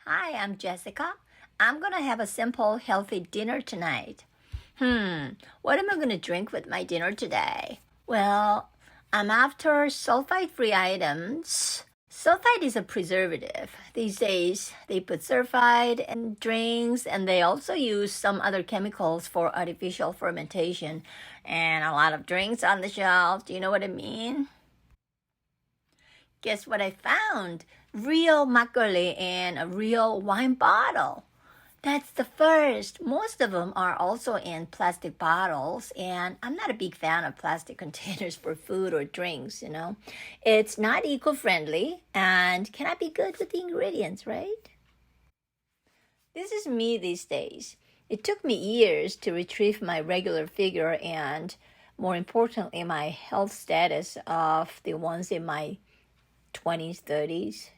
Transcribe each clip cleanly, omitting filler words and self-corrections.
Hi, I'm Jessica. I'm gonna have a simple, healthy dinner tonight. What am I gonna drink with my dinner today? Well, I'm after sulfite-free items. Sulfite is a preservative. These days, they put sulfite in drinks and they also use some other chemicals for artificial fermentation and a lot of drinks on the shelf. Do you know what I mean? Guess what I found? Real makgeolli in a real wine bottle. That's the first. Most of them are also in plastic bottles, and I'm not a big fan of plastic containers for food or drinks. It's not eco-friendly and cannot be good with the ingredients, right? This is me these days. It took me years to retrieve my regular figure and, more importantly, my health status of the ones in my 20s, 30s.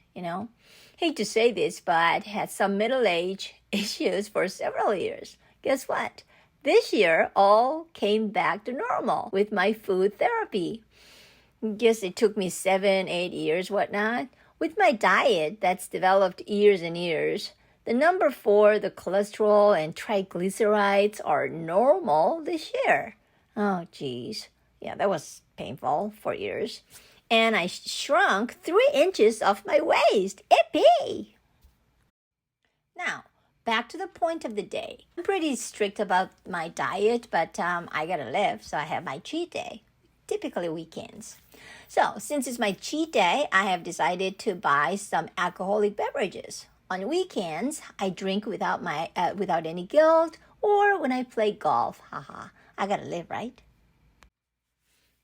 Hate to say this, but had some middle-age issues for several years. Guess what? This year, all came back to normal with my food therapy. Guess it took me 7, 8 years, whatnot. With my diet that's developed years and years, the number 4, the cholesterol and triglycerides are normal this year. Oh, geez. Yeah, that was painful for years. And I shrunk 3 inches off my waist. Yippee! Now, back to the point of the day. I'm pretty strict about my diet, but I gotta live, so I have my cheat day, typically weekends. So, since it's my cheat day, I have decided to buy some alcoholic beverages. On weekends, I drink without any guilt, or when I play golf. Haha, I gotta live, right?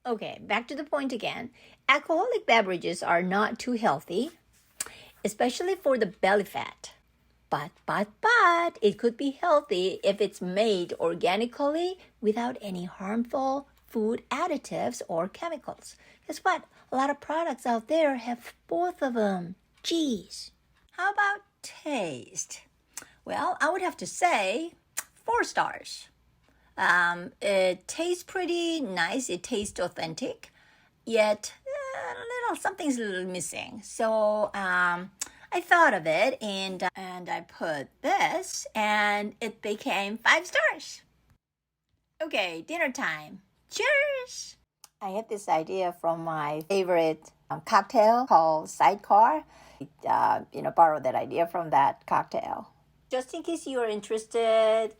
Okay, back to the point again. Alcoholic beverages are not too healthy, especially for the belly fat. But, it could be healthy if it's made organically without any harmful food additives or chemicals. Guess what? A lot of products out there have both of them. Geez. How about taste? Well, I would have to say 4 stars. It tastes pretty nice. It tastes authentic, yet something's a little missing. So I thought of it and I put this, and it became 5 stars. Okay, dinner time. Cheers! I had this idea from my favorite cocktail called Sidecar. Borrowed that idea from that cocktail. Just in case you are interested,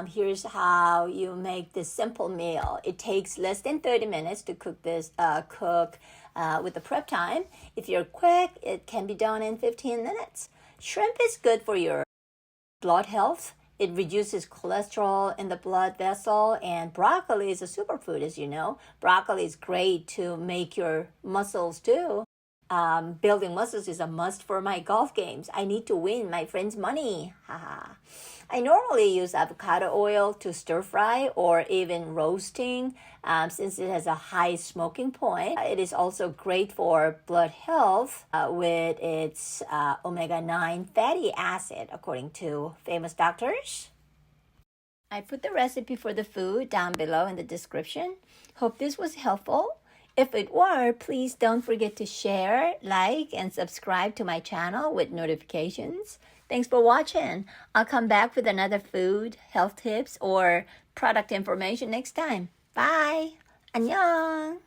here's how you make this simple meal. It takes less than 30 minutes to cook this. With the prep time. If you're quick, it can be done in 15 minutes. Shrimp is good for your blood health. It reduces cholesterol in the blood vessel, and broccoli is a superfood, as you know. Broccoli is great to make your muscles too. Building muscles is a must for my golf games. I need to win my friends' money. Haha. I normally use avocado oil to stir fry or even roasting since it has a high smoking point. It is also great for blood health with its omega-9 fatty acid, according to famous doctors. I put the recipe for the food down below in the description. Hope this was helpful. If it were, please don't forget to share, like, and subscribe to my channel with notifications. Thanks for watching. I'll come back with another food, health tips, or product information next time. Bye! 안녕!